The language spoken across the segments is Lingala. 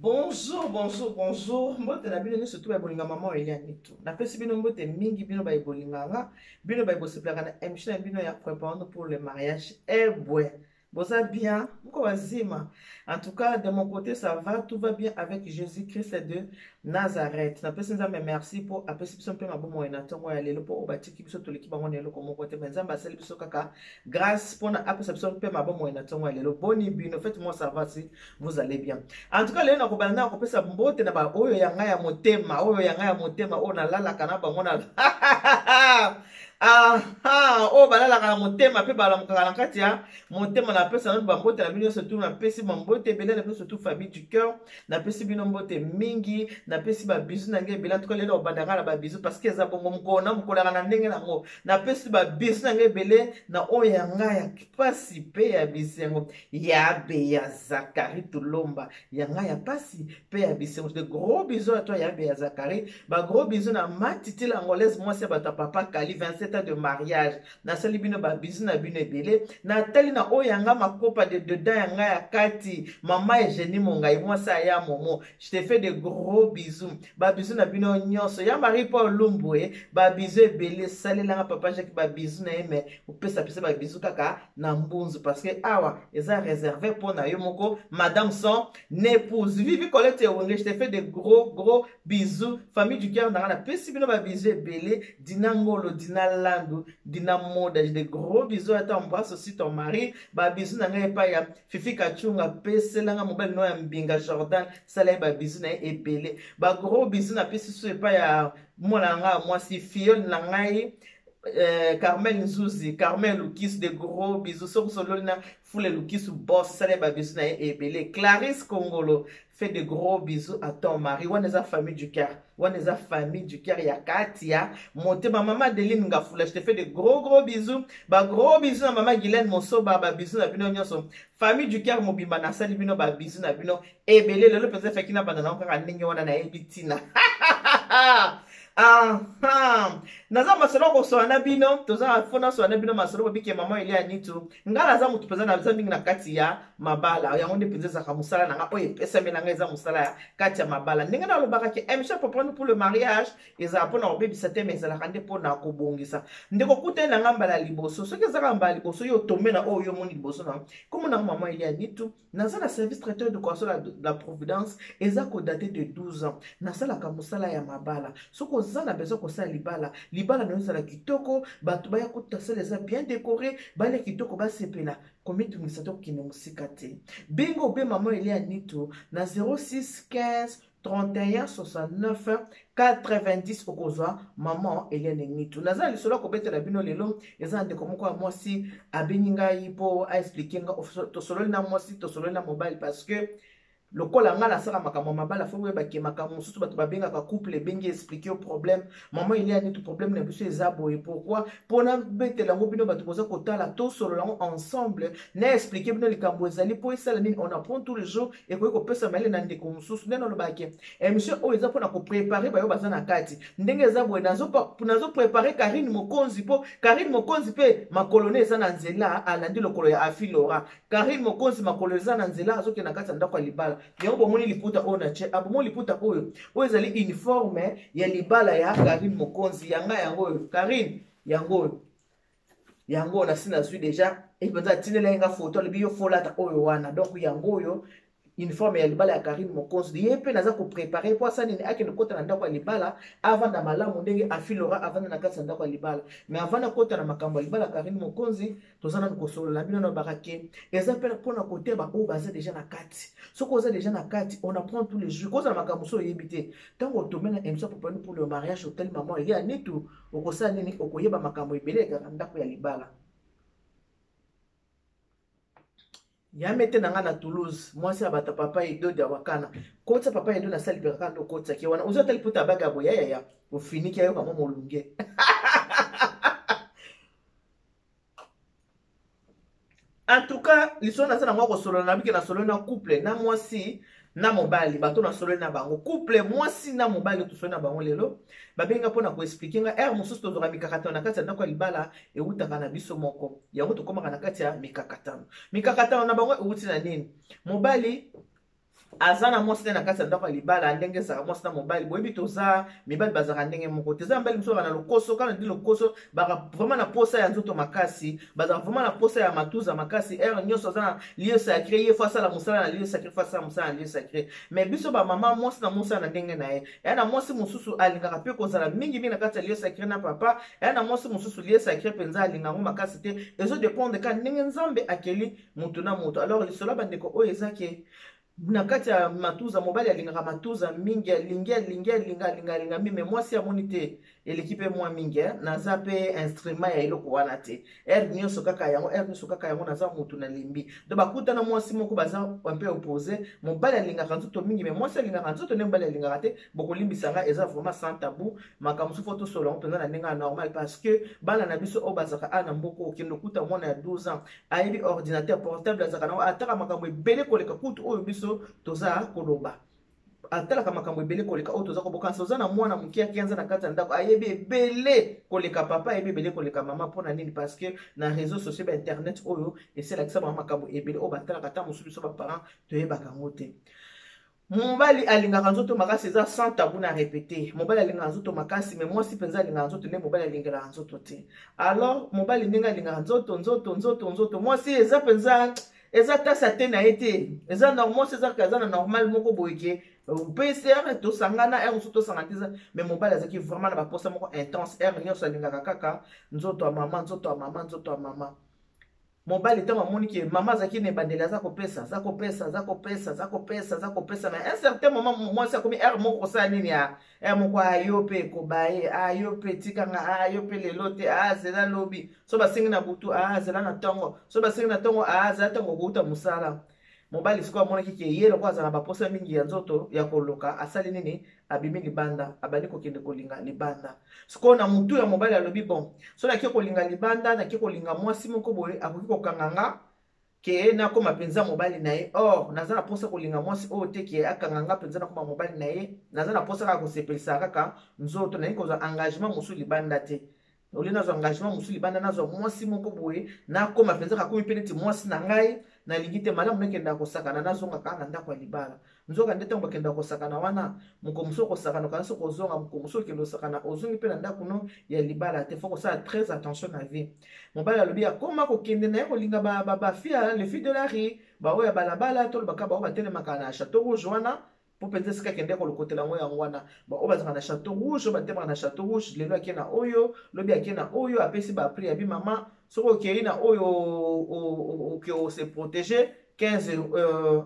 Bonjour, bonjour, bonjour. Mbote na bino nyonso tu babolinga mama Eliane tu. Napesi bino mbote mingi bino babolinganga, bino bayebosepelaka na émission na bino ya préparant pour le mariage. Eh ouais. Boza bien, mko wazima. En tout cas, de mon côté, ça va, tout va bien avec Jésus-Christ de Nazareth. Napesi nzambe merci pour apesi biso mpe mabomo na tongo ya lelo po obatiki biso toleki bango na lelo komo kote nzambe asali biso kaka grâce pour na apesa biso mpe mabomo na tongo ya lelo. Boni bino, faites-moi savoir si vous allez bien. En tout cas, lelo nakobanda kopesa mbote na ba oyo yanga ya motema, oyo yanga ya motema, oyo nalalaka na bango na oh balalaka na motema pe balamukaka na kati ya motema. Napesa nanu bambote na bino surtout napesi bambote ebele na bino surtout famille du cœur, napesi bino mbote mingi, napesi babizu na ngai ebele. En tout cas lelo obandaka na babizu parce que eza bongo mokona mokolaka na ndenge nango. Napesi babizu na ngai ebele na oyo yanga ya pasi pe ya bisengo ya be ya Zakari Tulomba yanga ya pasi pe ya bisengo. De gros bisous à toi ya be ya Zakari, ba gros bisous na matiti l'angolaise moi c'est bata papa Kali 27 ans de mariage. Na sali bino ba bisous na bino ebele. Na tali na oyo yanga makopa de dedans yanga ya kati mama Eugénie Mongai moi ça ya momo. Je te fais de gros bisous. Ba bisous na bino nyonso ya Marie Paul Lumbwe ba bisous ebele sali langa papa Jacques ba bisous na eme upesa pesa ba bisous kaka na mbunzu parce que awa eza réservé pour na yo moko madame son épouse Vivi Colette Wenge. Je te fais de gros bisous famille du cœur na pesi bino ba bisous ebele Dina Ngolo Dina Landu Dina Moda. J'ai de gros bisous à toi, embrasse aussi ton mari. Ba bisous na ngai pa ya Fifi Kachunga pese langa mobile no ya Mbinga Jordan sala ba bisous na ebele. Ba gros bisous na pesi so pa ya mwana nga moi si Fiole na ngai Carmel Nzuzi, Carmel Lukis, de gros bisous. Sololina Foule Lukis boss, sale ba bisous na ebele. Clarisse Kongolo, fait de gros bisous à ton mari. Waneza famille du cœur. Waneza famille du cœur ya Katia. Monte ma maman Deline Ngafoula, je te fais de gros bisous. Ba gros bisous à maman Guylaine Monsoba, ba bisous na bino nyonso. Famille du cœur mobimba na sali bino ba bisous na bino ebele. Lelo pese fait kina bana na nkaka ndenge wana na ebitina. Naza masolo ko so na bino toza fona so na bino masolo bike mama Eliane tu ngala za mutu peza na zambi na kati ya mabala yango nde peza za musala na oye pesa mena ngeza musala ya kati ya mabala ndenge na lobaka ke emisha pour prendre pour le mariage eza pona obebisa te mais la kande pona kobongisa ndeko kutena ngamba la liboso soki za ngamba liboso yo tomena oyo moni liboso na comme na mama Eliane tu naza na service traiteur de console de la Providence eza ko daté de 12 ans na sala ka musala ya mabala soko zana besoin ko sa libala na yosala kitoko bato baya kotasala eza bien décoré bale kitoko basepela komiti misato kine musika te bingo be mama Eliane tu na 06 15 31 69 90 okozwa maman Eliane Nitu. Naza lisolo ko betela bino lelo eza ndeko moko ya mwasi abeninga yipo a expliquer nga tosolo na mwasi tosolo na mobile parce que lokola nga na sala makambo mabala fo weba ke makambo mususu bato babengaka couple bengi expliquer au problème maman Eliane tout problème na biso eza boye pourquoi pona betela ngo bino bato boza kotala to solo lango ensemble na expliquer bino likambo ezali po esala nini on apprend tous les jours et ko pesa male na ndeko mususu neno lobake monsieur o eza pona ko préparer bayo baza na kati ndenge eza boye nazo préparer Karine Mokonzi po Karine Mokonzi pe makolone eza na nzela alandi lokolo ya Afilora Karine Mokonzi makolone eza na nzela azoke na kati ndako libala yango bomoni liputa oyo na che abomoni liputa oyo ezali uniforme ya libala ya Karine Mokonzi yanga yango Karine yango na sina zui déjà et peut-être tinela nga photo le bio folata oyo wana donc yango oyo uniforme ya libala ya Karine Mokonzi yepe naza ko préparer pour ça nini akende kota na ndako ya libala avant na malamu ndenge Afilora avant na kati ndako ya libala mais avant na kota na makambo ya libala Karine Mokonzi tozana ko solo la bino na barake eza pe pour na côté ba o baza déjà na kati soko oza déjà na kati on apprend tous les jours koza na makambo so yebité tango tomena emsa pour le mariage hôtel maman Eliane tu okosa nini okoyeba makambo ebele ka ndako ya libala. Yamete nanga na Toulouse, moi c'est abata papa Edo de Wakana. Kota papa Edo na sali berkando kota ki wana. Uzo tali puta baga boya ya. Ufiniki ayo kama molunge. En tout cas, l'histoire na sana ngoko solo na biki na solo na couple na moi si na mobali bato na solo na bango couple moi si na mobali to solo na bango lelo babenga pona ko expliquer nga mususu to zora mikakatano na kati ya ndako libala eutaka na biso moko yango to komaka na kati ya mikakatano na bango euti na nini mobali azana mwasi na kati ya ndako ya libala ndenge ezalaka mwasi na mobali boyebi toza mibali bazalaka ndenge moko teza mibali mosusu baka na lokoso kana ndi lokoso baka vraiment na posa ya nzoto makasi bazalaka vraiment na posa ya matuza makasi ere nyonso aza na lieu sacré ye fo asala mosala na lieu sacré fo asala mosala na lieu sacré mais biso bamama mwasi na mosala na ndenge na ye eya na mwasi mosusu alingaka mpe kozala mingi na kati ya lieu sacré na papa eya na mwasi mosusu lieu sacré mpenza alingango makasi te ezodépendre ka ndenge nzambe akeli moto na moto alors lisolo bandeko oyo eza ke na kati ya matuza mobali alingaka matuza mingi alinga mime mwasi amoni te eleki mpe mwa mingi naza mpe instrument ya eloko wana te nyonso kaka yango naza motu na limbi do bakutana mwasi moko baza mpe opposé mobali alingaka nzoto mingi me mwasi alingaka nzoto nde mobali alingaka te bokolimbisanga eza vraiment sans tabou makambo mosusu fo tosolola ngo mpenza na ndenge ya normal parce que bana na biso oyo bazalaka a na mboka okende okuta mwana ya 12 ans ayebi ordinateur portable azalaka nango ataka makambo ebele koleka kutu oyo biso toza koloba atalaka makambo ebele koleka oyo toza kobokanisa oza na mwana moke akenza na kati ya ndako ayebi ebele koleka papa ayebi ebele koleka mama mpona nini parce que na réseau social ba internet oyo eselakisa bango makambo ebele oyo batalaka ata mosusu biso baparent toyebaka yango te mobali alingaka nzoto makasi eza sans tabou na répété mobali alingaka nzoto makasi mais mwasi mpenza alingaka nzoto nde mobali alingelaka nzoto te alors mobali ndenge alingaka nzoto mwasi eza mpenza eza tasa te na ye te eza normal ezaka eza na normal moko boyeke PCR tosangana ere mosusu tosangana te eza mais mobali azalaki vraiment na baposa moko intense ere nyonso alingaka kaka nzoto ya mama mobali ntango amoni ke mama azalaki na ebandeli aza kopesa mais un certain moment mwasi akomi ere moko kosala nini ya ere moko ayo mpe ekobaye ayo mpe tikanga ayo mpe lelo te azela lobi so basengi na butu azela na ntongo so basengi na ntongo azela ntongo kouta mosala mobali sikoyo amonaki ke ye loko azala na baposa mingi ya nzoto ya koloka asali nini abimi libanda abandi kokende kolinga libanda sikoyo na mutu ya mobali alobi bon so naki kolinga libanda naki kolinga mwasi moko boye akoki kokanganga ke nakoma mpenza mobali na ye or naza na posa kolinga mwasi oyo te ke akanganga mpenza nakoma mobali na ye naza na posa kaka kosepelisa kaka nzoto nayi kozwa engagement mosusu libanda te oli nazwa engagement mosusu libanda nazwa mwasi moko boye nakoma mpenza kakomi mpe neti mwasi na ngai nalingi te malamu nakendaka kosakana nazonga kaka na ndako ya libala nzoka nde ntango bakendaka kosakana wana moko mosusu okosakana okana soki ozonga moko mosusu okende osakana ozongi mpe na ndako no ya libala te fo kosala très attention na vie mobali alobi akoma kokende na ye kolinga bafia le fille de la rue baoyo ya balabala tolobaka baoyo batelemaka na chateau rouge wana po mpenza esika akende kolokotela yango yango wana baoyo bazalaka na chateau rouge oyo batemaka na chateau rouge lelo ake na oyo lobi ake na oyo apesi bapri ya bimama soki okei na oyo oke ose protege 15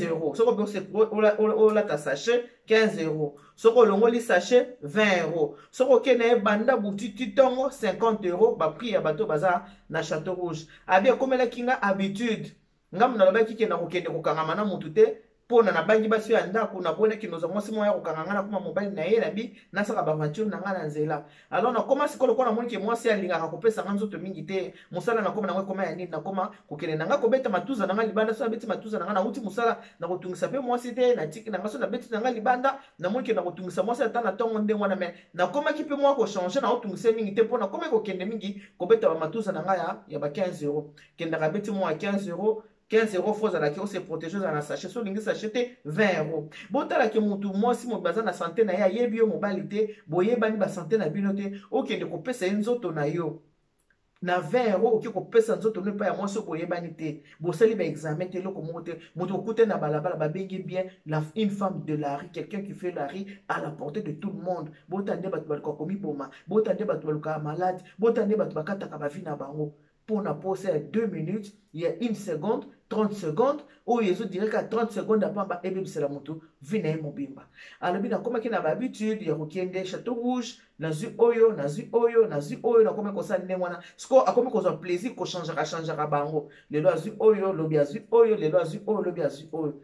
euros soki olata sachet 15 euros soki olongoli sachet 20 euros soki okei na ye banda butiti ntongo 50 euros bapri ya bato baza na chateau rouge abi ekomelaki nga habitude ngambo nalobaki kenda kokende kokangama na mutu te pona na bangi basi ya ndako na bone kinoza mwasi moya kokanganga na kuma mobali na ye nabi nasaka baventure na nga na nzela alors na koma sikolo kona moni ke mwasi alingaka kopesa nga nzoto mingi te musala na koma na koma ya nini na koma kokende na nga kobeta matuza na nga libanda so abeti matuza na nga na uti musala na kotungisa pe mwasi te na tiki na nga so na beti na nga libanda na moni ke na kotungisa mwasi ata na tongo nde wana me na koma ki pe mwa ko changer na otungisa mingi te pona koma kokende mingi kobeta matuza na nga ya ba 15 euros kenda ka beti mwa 15 euros 15 euros faut que se protéger dans la sachet so lingi s'acheter 20 euros botala ke mutu mwasi mo baza na santé na ya yebi yo mobali te boyebani ba santé na bino te okende kopesa nzoto na yo na 20 euros oki kopesa nzoto no pa ya mwasi boyebani te bosali ba examen te loko moko te mutu okute na balabala babengi bien une femme de la rue quelqu'un qui fait la rue à la portée de tout le monde botande batu baluka komi boma botande batu baluka malade botande batu bakataka ba vie na bango pour na pose à 2 minutes, il y a 1 seconde, 30 secondes, ou il y a 30 secondes après, et bien c'est la moto, vina mobimba. Alors, bien, comme il y a l'habitude, il y a un château rouge, nazu oyo, na comme ça, néwana. Ce qu'on a comme qu'on a plaisir, qu'on changera bango. Les lois zu oyo, lobi azu oyo, les lois zu oyo, lobi azu oyo.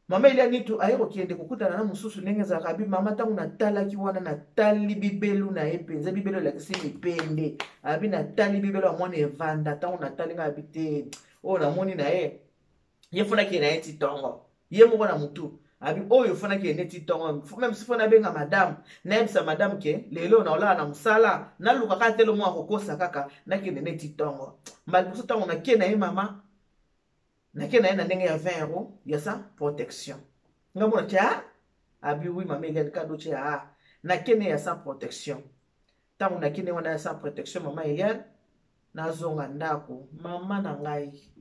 Mama ili anitu ayero kiende kukutana na mususu nenge za kabi mama tangu natala kiwana natali bibelu na epenza bibelu la kisi mipende abi natali bibelu wa mwana evanda tangu natali nga abite o na moni na ye fona ki na eti tongo ye moko na mutu abi oyo fona ki neti tongo même si fona benga madame na yebisa madame ke lelo na ola na musala na luka ka telo mwa kokosa kaka na ki neti tongo mbali buso tangu na ke na ye mama nake na ye na ndenge ya 20 euros ya sa protection nga mona tia abi oui mama Eliane kado tia nake ne ya sa protection tango nake ne wana ya sa protection mama Eliane nazonga ndako mama na ngai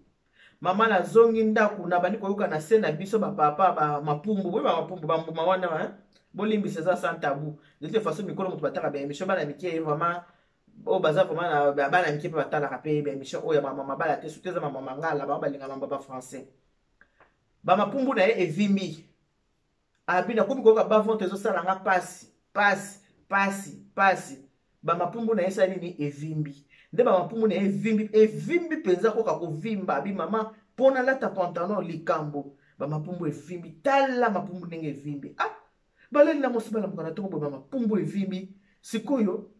mama na zongi ndako na bandi koyoka na se na biso ba papa ba mapumbu we ba mapumbu ba mbuma wana bolimbi c'est ça sans tabou de toute façon mikolo mutu bataka ba émission bana mikie vraiment o baza vraiment na bana mikie pa batala ka pe ba émission o ya mama bala te suteza mama mangala ba balinga mamba ba français ba mapumbu na ye evimi abina komi koyoka ba vente zo sala nga pasi ba mapumbu na ye sali ni evimbi nde ba mapumbu na evimbi penza koka kovimba abi mama pona lata pantalon likambo ba mapumbu evimbi tala mapumbu ndenge evimbi balali na mosi bala mokana tongo ba mapumbu evimbi sikoyo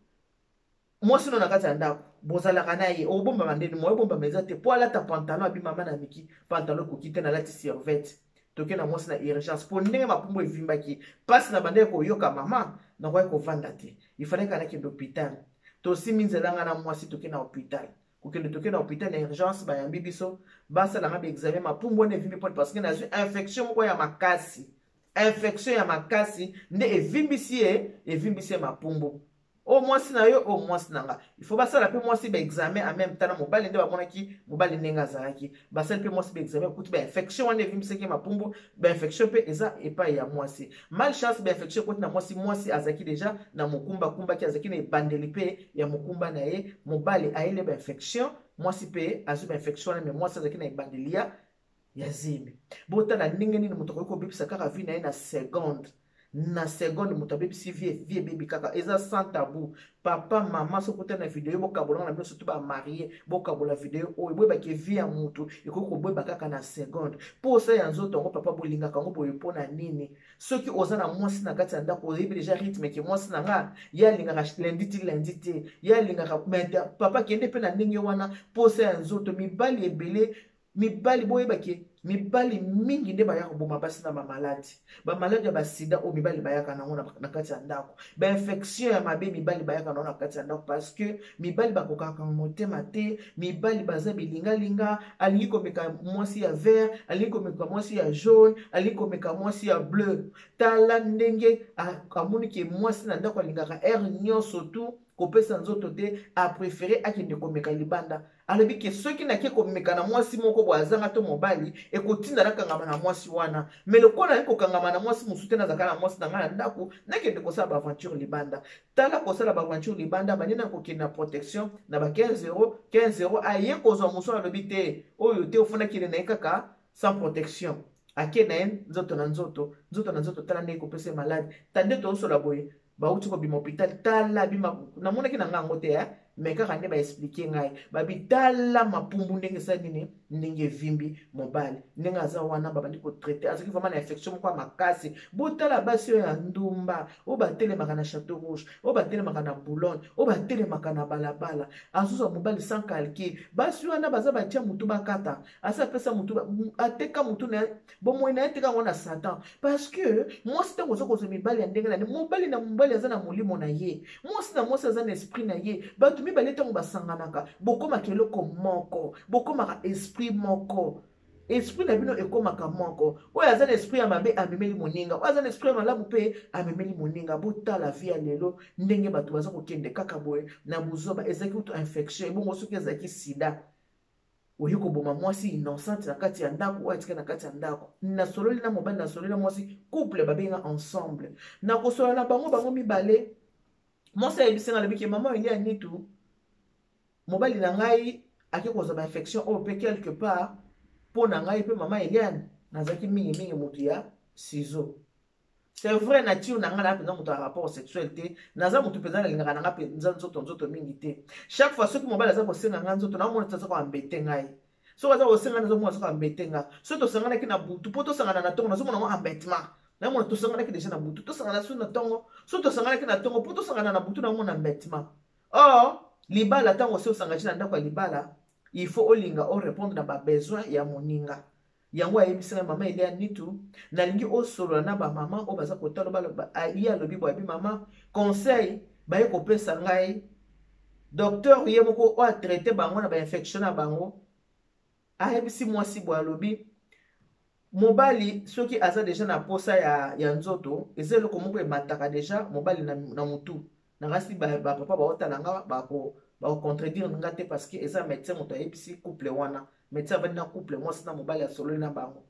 mwasi no na kati ya ndako bozalaka na ye obomba mandeni moyo bomba meza te po alata pantalon abi mama na miki pantalon koki te na lati servette toke na mwasi na urgence po ndenge mapumbu evimbaki pasi na bande koyoka mama na kwa kovanda te ifale kana kende hôpital to simi nzelanga na mwasi toke na hôpital kokende toke na hôpital na urgence bayambi biso basala nga ba examen mapumbu ne evimbi po parce que na infection moko ya makasi nde evimbisi mapumbu o mwasi na yo o mwasi nanga il faut basala pe mwasi ba examen en même temps mobali nde bamonaki mobali ndenga azalaki basala pe mwasi ba examen kuti ba infection wana evimbisaki mapumbu ba infection pe eza epai ya mwasi malchance ba infection kuti na mwasi azaki deja na mokumba kumbaki azaki na ebandeli pe ya mokumba na ye mobali aile ba infection mwasi pe azwi ba infection wana mais mwasi azaki na ebandeli ya zimbi botala ndenge nini moto koyiko bibisa kaka vi na ye na seconde moto abebisi vie bebi kaka eza sans tabou papa mama sokota na video bokabola na biso tuba marié bokabola video oyo boyebaki vie ya moto ekoki koboyeba kaka na seconde posa ya nzoto yango papa bolingaka yango boye mpona nini soki oza na mwasi na kati ya ndako oyebi deja rythme ke mwasi na nga ye alingaka lundi te ye alingaka papa kende mpe na ndenge wana posa ya nzoto mibali ebele mibali boyebaki mibali mingi nde bayaka boma basi na bamaladi ya basida o mibali bayaka nango na kati ya ndako bainfection ya mabe mibali bayaka nango na kati ya ndako parce que mibali bakokaka motema te mibali baza bilingalinga alingi komeka mwasi ya vert alingi komeka mwasi ya jaune alingi komeka mwasi ya bleu tala ndenge amoni ke mwasi na ndako alingaka air nyonso tu kopesa nzoto te apréféré akende komeka libanda alobi ke soki nake komeka na mwasi moko bo azanga to mobali ekotinda nakangama na mwasi wana mais lokola nako kangama na mwasi musu te nazaka na mwasi na nga na ndako nakende kosala ba aventure libanda tala kosala ba aventure libanda banina kokende na protection na ba 15 euros aye kozwa musu alobi te oyo te ofuna kile na kaka sans protection ake na nzoto na nzoto tala ndeko pese malade tande to osola boye bauti ko bima hôpital tala bima namonaki na ngango te mais kaka nde baexplike ngai babitala mapumbu ndenge sa nini ndenge vimbi mobali ndenge aza wana babandi kotraite azaki vraiment na infection moko ya makasi botala basi oyo ya ndumba oyo batelemaka na Château Rouge oyo batelemaka na Boulogne oyo batelemaka na balabala azozwa mobali sans calcul basi wana baza batia mutu bakata asa pesa mutu ateka mutu na bomoi na eteka ngo na Satan parce que mwasi ntango oza kozwa mibali ya ndenge na mobali na mobali aza na molimo na ye mwasi na mwasi aza na esprit na ye bato mibale ntango basanganaka bokomaka eloko moko bokomaka esprit moko esprit na bino ekomaka moko oyo aza na esprit ya mabe amemeli moninga oyo aza na esprit ya malamu mpe amemeli moninga botala vi ya lelo ndenge bato baza kokende kaka boye na buzoba ezalaki kutu infection ebongo soki ezalaki sida oye koboma mwasi innocente na kati ya ndako oyo atika na kati ya ndako nasololi na mobali nasololi na mwasi couple babenga ensemble nakosolola na bango mibale mwasi ayebisenga alobiki mama eli ya nitu mobali na ngai ake kozwa ba infection oyo pe quelque part po na ngai pe mama Eliane nazaki mingi mutu ya ciseau c'est vrai nature na ngai na penza mutu ya rapport sexuel te naza mutu penza na lingaka na ngai penza nzoto mingi te chaque fois soki mobali aza kosenga ngai nzoto na mona tsaza ko ambete ngai soki aza kosenga nazo mona soko ambete ngai so tosanganaki na butu po tosangana na tongo nazo mona ngo embêtement na mona tosanganaki déjà na butu tosangana su na tongo so tosanganaki na tongo po tosangana na butu na mona embêtement oh libala tango se osangaki na ndako ya libala il faut olinga o répondre na ba besoin ya moninga yango ayebisanga mama ele ya nitu nalingi osolola na ba mama o baza kotalo baloba ali alobi bo abi mama conseil baye kopesa ngai docteur ye moko o a traité bango na ba infection na bango ayebisi mwasi boye alobi mobali soki aza deja na posa ya nzoto eza eloko moko emataka deja mobali na mutu nakasi bapapa baotala nga bakocontredire nga te parce que eza médecin moto ayebisi couple wana médecin avandi na couple mwasi na mobali asololi na bango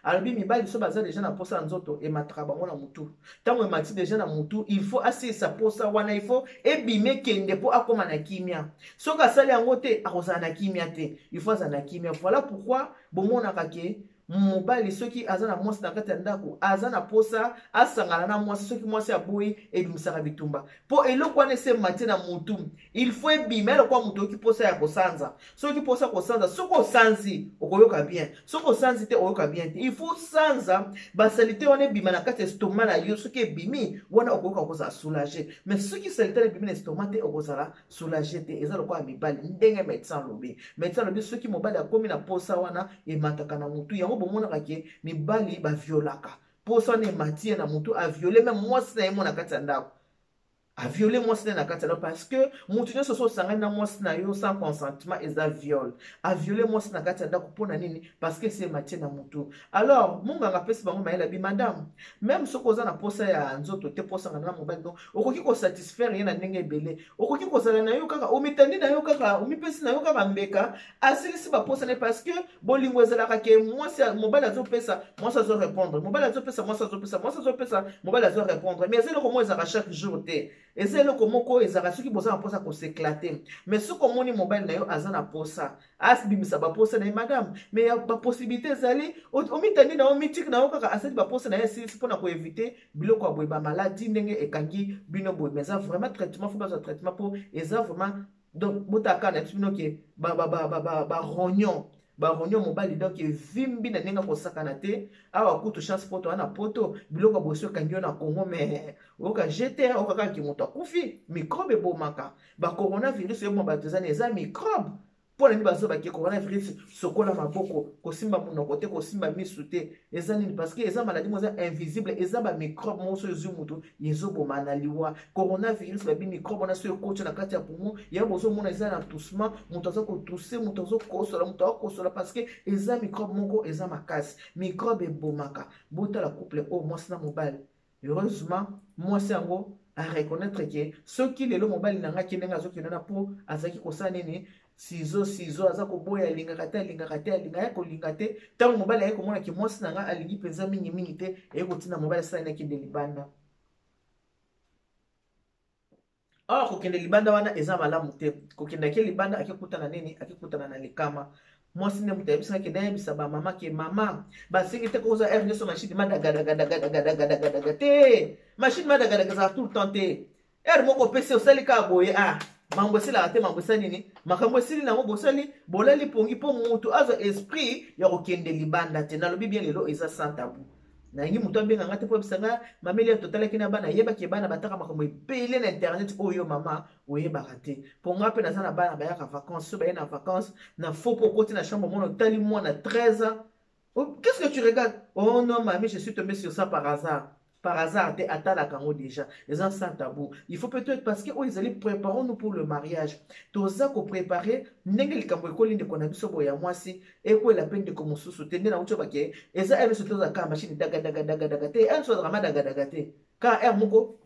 alobi mibali so baza deja na posa ya nzoto emataka bango na mutu ntango emati deja na mutu il faut asilisa posa wana il faut ebime kende mpo akóma na kimia soki asali yango te akozala na kimia te il faut azala na kimia voilà pourquoi bomonaka ke mobali soki aza na mwasi na kati ya ndako aza na posa asangana na mwasi soki mwasi aboyi ebimisaka bitumba mpo eloko wana esemati na mutu il faut ebima eloko mutu oki posa ya kosanza soki posa kosanza soki osanzi okoyoka bien soki osanzi te oyoka bien te il faut sanza basalite wana ebima na kati ya estoma na yo soki ebimi wana okoyoka kozala soulage mais soki salite wana ebimi na estoma te okozala soulage te eza lokola mibali ndenge médecin alobi soki mobali akomi na posa wana emataka na mutu yango bomonaka ke mibali baviolaka posa wana emati ye na mutu aviole me mwasi na ye mo na kati ya ndako aviole mwasi na kati ya ndako parce que mutu nyonso so osangani na mwasi na yo sans consentement eza viole aviole mwasi na kati ya ndako mpona nini parce que se emati na mutu alors munganga apesi bango mayele abi madame même soki oza na posa ya nzoto te posangana na mobali donc okoki kosatisfaire ye na ndenge ebele okoki kozala na yo kaka omitandi na yo kaka omipesi na yo kaka mbeka asilisi baposa ne parce que bolingo ezalaka ke mwasi mobali azopesa mwasi azorépondre mobali azopesa mwasi azopesa mwasi azopesa mobali azorépondre mais eza eloko mo ezalaka chaque jour te eza eloko moko ezalaka soki boza na posa koseklate mais soki omoni mobali na yo aza na posa asibimisa baposa na ye madame mais baposibilité ezali omitandi na yo mitiki na yo kaka asali baposa na ye esilisi mpona koevite biloko ya boye bamaladi ndenge ekangi bino boye mais eza vraiment traitement fo bazwa traitement mpo eza vraiment donc botaka na biso bino ke barognon mobali donc evimbi na ndenge akosakana te awa kutu chance poto wana poto biloko boso ekangi yo na Congo mais oyoka jete okaka ki moto akufi microbe ebomaka bacoronavirus yo mo bato ezani eza microbe mpona nini bazobaki coronavirus sokola maboko kosimba monoko te kosimba misu te eza nini parce que eza maladi mo eza invisible eza bamicrobe moso ezwi motu ezoboma na liwa coronavirus babi microbe wana so ekoti na kati ya poumon ya bozomona eza na toussement moto aza kotuse moto azokosola moto akosola parce que eza microbe moko eza makasi microbe ebomaka botala couple oyo mwasi na mobali heureusement mwasi yango areconnaître ke soki lelo mobali na ngaki ndenge azokendana mpo azalaki kosala nini sizo aza koboya alingaka te alinga kolinga te ntango mobali aye komona ke mwasi na nga alingi mpenza mingi te aye kotina mobali asali nakende libanda or kokende libanda wana eza malamu te kokende ake libanda akikutana nini akikutana na likama mwasi nde moto ayebisaka ke nayebisa bamama ke mama basengi te koza aire nyonso mashine madagadagadagadagadagadaga te mashine madagadaga ezala tout le temps te aire moko opesi osali kaka boye mambo esilaka te mambo esali nini makambo esili nango bosali bolali pongi mpo motu azwa esprit ya kokende libanda te nalobi bien lelo eza sans tabou nangi moto abenganga te mpo yebisanga mameli ya totalaki na bana yebaki bana bataka makambo ebele na internet oyo mama oyebaka te mpo nga mpe naza na bana bayaka vacances so baye na vacances na fo mpo okoti na chambre mona otali mwana 13 ans qu'est-ce que tu regardes oh non mami je suis tombé sur ça par hasard te atalaka yango déjà les gens sans tabou il faut peut-être parce que ils allaient préparer nous pour le mariage toza ko préparer ndenge likambo ekoli ndeko na biso boya mwasi ekwela pe ndeko mosusu te nde na ucho bake eza ebe sotoza ka machine daga te en so rama daga te ka moko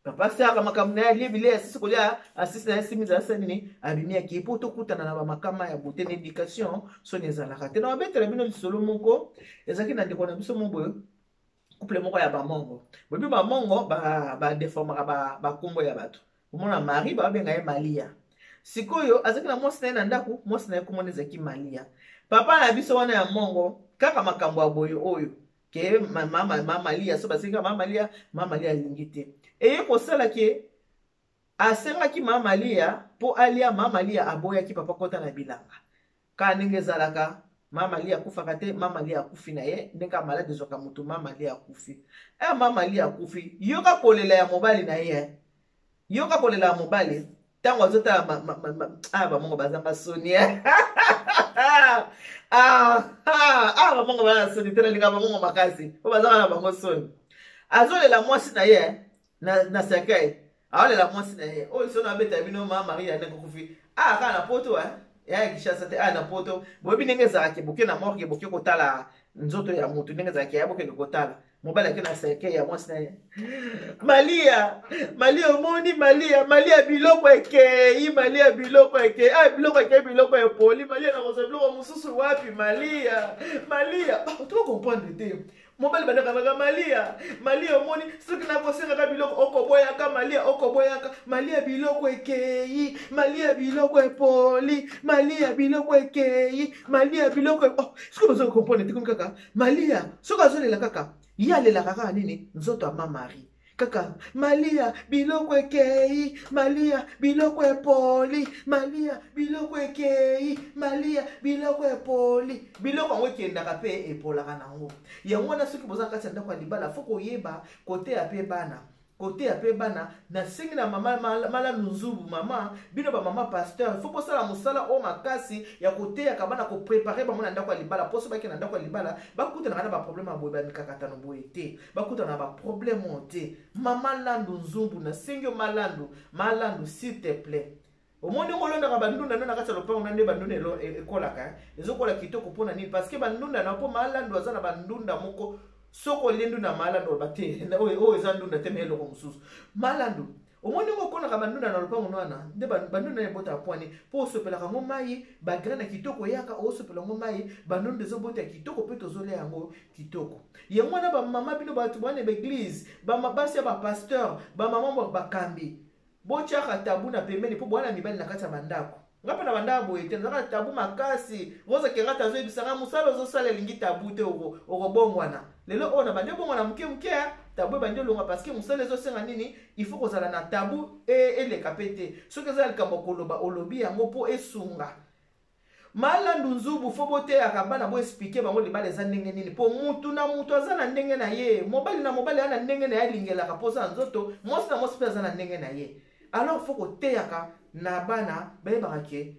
papa saka makambo na libile asisi kolia asisi na simi za sanini abimia ki po to kutana na makama ya beauté na éducation so nezalaka te na betela bino lisolo moko ezaki na ndeko na biso mobo couple moko ya bamongo bobi bamongo badeformaka bakombo ya bato omona mari babenga ye Malia sikoyo azaki na mwasi na ye na ndako mwasi na ye komona ezaki Malia papa na biso wana ya mongo kaka makambo ya boye oyo ke mama Malia so basika mama Malia alingi te eye kosala ke asengaki mama Malia po alia mama Malia aboyaki papa kota na bilanga ka ndenge ezalaka mama Malia akufaka te mama Malia akufi na ye ndenge malade zoka mutu mama Malia akufi mama Malia akufi yoka kolela ya mobali na ye yoka kolela ya mobali tango azota bamongo bazamba sonia bamongo bana soni tena linga bamongo makasi po bazanga na bango soni azolela mwasi na ye na sekai aolela mwasi na ye oyo so na beta bino mama Maria ndenge akufi kana poto ya Kinshasa te na poto boyebi ndenge ezalaki boke na morgue boke kotala nzoto ya motu ndenge ezalaki ya boke kotala mobali ake na seke ya mwasi na ye Malia omoni Malia biloko ekei Malia biloko ekei biloko ekei biloko epoli Malia na kosa biloko mosusu wapi Malia to comprendre te mobali bandaka Malia omoni soki na kosengaka biloko okoboyaka Malia biloko ekei Malia biloko epoli Malia biloko ekei Malia biloko soki ozo comprendre te komi kaka Malia soki azolela kaka ye alelaka kaka nini nzoto ya mamari kaka Malia biloko ekei Malia biloko epoli Malia biloko ekei Malia biloko epoli biloko yango ekendaka mpe epolaka nango yango wana soki boza kati ya ndako ya libala fo koyeba kote ya pe bana na sengi na mama malamu nzubu mama bino ba mama pasteur faut posala musala o makasi ya koteyaka bana ko préparer ba mona ndako ya libala poso baki na ndako ya libala bakutana na ba problème ya boye ba mikakatano boye te bakutana na ba problème te mama landu nzumbu na sengi malandu s'il te plaît omoni ngolonda bandunda na kati ya lopango na nde bandunda ekolaka ezokola kitoko pona nini parce que bandunda na po malandu azana bandunda moko soko lendu na malandu bate o ezandunda te melo ko mususu malandu omoni ngokona ka bandunda na lopango nwana nde bandunda ebota poani po sopela ka ngomai ba grana kitoko yaka o sopela ngomai bandunda ezobota kitoko pe tozole yango kitoko ye mwana ba mama bino ba tubane ba église ba mabasi ya ba pasteur ba mama ba kambi bochaka tabu na pembeni po bwana mibali na kati ya bandako ngapa na bandako boye te nzaka tabu makasi roza kerata zo ebisanga musala zo sala lingi tabu te okobongwana lelo ona bande bongwana muke tabu bande longa parce que musala zo senga nini il faut kozala na tabu le kapete soki za likambo koloba olobi yango po esunga malandu nzubu fo bote akabana bo expliquer bango libala eza ndenge nini po mutu na mutu aza na ndenge na ye mobali na mobali ana ndenge na ye lingelaka poza nzoto mwasi na mwasi pe aza na ndenge na ye alors faut koteyaka na bana bayebaka ke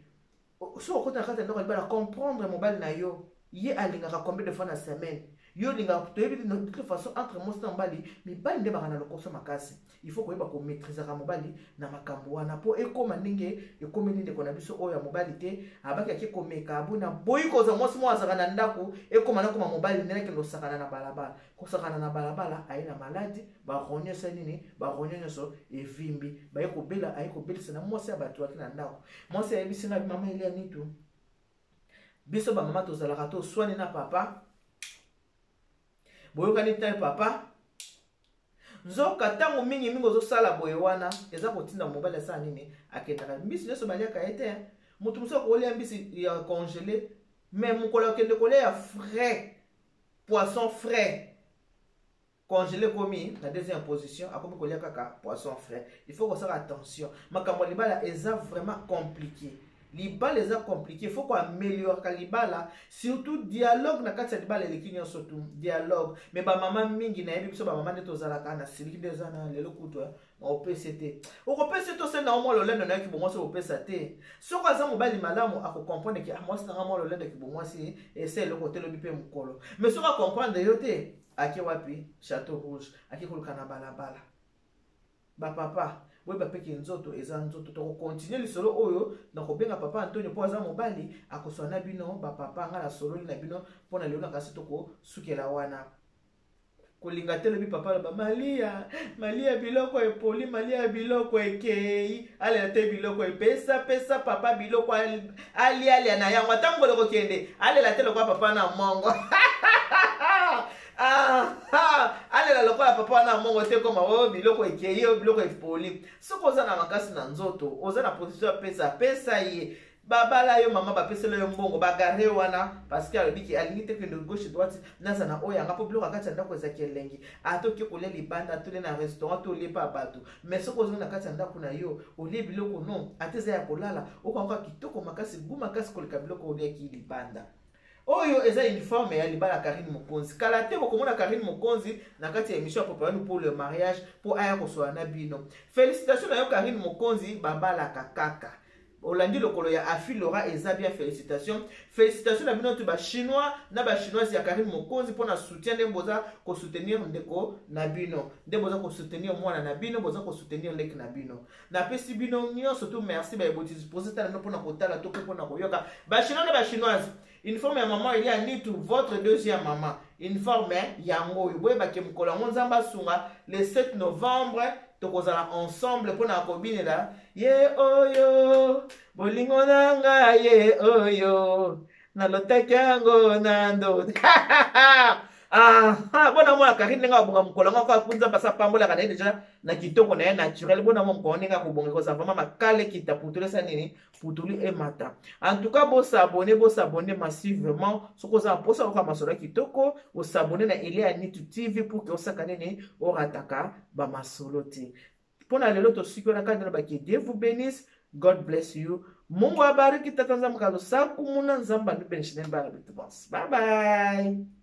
so okota na kati ya ndako libala comprendre mobali na yo ye alingaka combien de fois na semaine yo lingaka toyebi de toute façon entre mwasi na mobali mibali nde baka na lokoso makasi il faut koyeba komaîtrisaka mobali na makambo wana po ekoma ndenge ekomeli ndeko na biso oyo ya mobali te abaki ake komeka abuna boyi koza mwasi mo azaka na ndako ekoma nakoma mobali ndenge akende osakana na balabala kosakana na balabala aye na maladi baronyo nyonso nini baronyo nyonso evimbi baye kobela aye kobelisa na mwasi ya bato ake na ndako mwasi ayebisi nga mama elia nitu biso bamama tozalaka toswani na papa boyokani te papa nzoka ntango mingi ozosala boye wana eza kotinda mobali asala nini akendaka mbisi nyonso baliaka ye te motu mosusu akolia mbisi ya congélé mais mokolo akende kolia ya frais poisson frais congélé komi na deuxième position akomi kolia kaka poisson frais il faut kosala attention makambo libala eza vraiment compliqué libala eza compliqué faut ko améliorer ka libala surtout dialogue na kati ya libala eleki nyonso tu dialogue mais ba mama mingi na yebi biso ba mama nde tozalaka na siliki nde eza na lelo kutu opesa te okopesa to sena omo lolendo na kibo mwasi opesa te soko aza mobali malamu akokomprendre ke mwasi na mo lolendo kibo mwasi ese eloko te lobi pe mukolo mais soko comprendre yo te ake wapi Château Rouge ake koluka na balabala ba papa boye bapeki nzoto eza nzoto to continuer lisolo oyo na kobenga papa Antonio po aza mobali akoswana bino ba papa nga na solo na bino pona lelo na kasi toko sukela wana kolinga te lobi papa ba Malia biloko epoli Malia biloko ekei ale te biloko epesa papa biloko ali na yango tango loko kende ale la te lokwa papa na mongo ale la lokola papa na mongo te koma o biloko ekei o biloko epoli soko oza na makasi na nzoto oza na position pesa ye babala yo mama bapesela yo mbongo bagare wana parce que alobiki alingi te kende gauche droite naza na oyo anga po biloko akati ya ndako ezaki elengi atoki kolia libanda atole na restaurant tolie pa bato mais soko ozongi na kati ya ndako na yo olie biloko non ate eza ya kolala okangoka kitoko makasi gu makasi koleka biloko oliaki libanda oyo eza uniforme ya libala Karine Mokonzi kala te bokomona Karine Mokonzi na kati ya émission ya Papa pour le mariage po aya kosoa na bino félicitations na yo Karine Mokonzi babala kaka olandi lokolo ya Afi Laura eza bien félicitations na bino to ba chinois na ba chinois ya Karim Mokonzi pona soutien de boza ko soutenir ndeko na bino nde boza ko soutenir mwana na bino boza ko soutenir lek na bino na pesi bino nyonso to merci ba ebotisi posita na pona kotala to pona koyoka ba chinois na ba chinoise uniforme ya maman il y a ni tout votre deuxième maman uniforme yango boye ba kemkola nzamba sunga le 7 novembre tokozala ensemble pona kobinela ye oyo bolingo nanga ye oyo nalotaki yango na ndoto bona mwana Karine ndenge abonga mokolo ngo akunza basa pambola kana deja na kitoko na ye naturel bona mo mokolo ndenge akobonga ko sa vraiment makale kita putule sa nini putuli e mata en tout cas bo s'abonner massivement soko za posa ko masolo kitoko o s'abonner na Elia Nitu TV pour que osaka nini o rataka ba masolo ti pona lelo to sikona kana ba ki Dieu vous bénisse. God bless you. Mungu abariki tata nzambe kalo saku muna nzamba ni benishine bara bitu boss. Bye bye.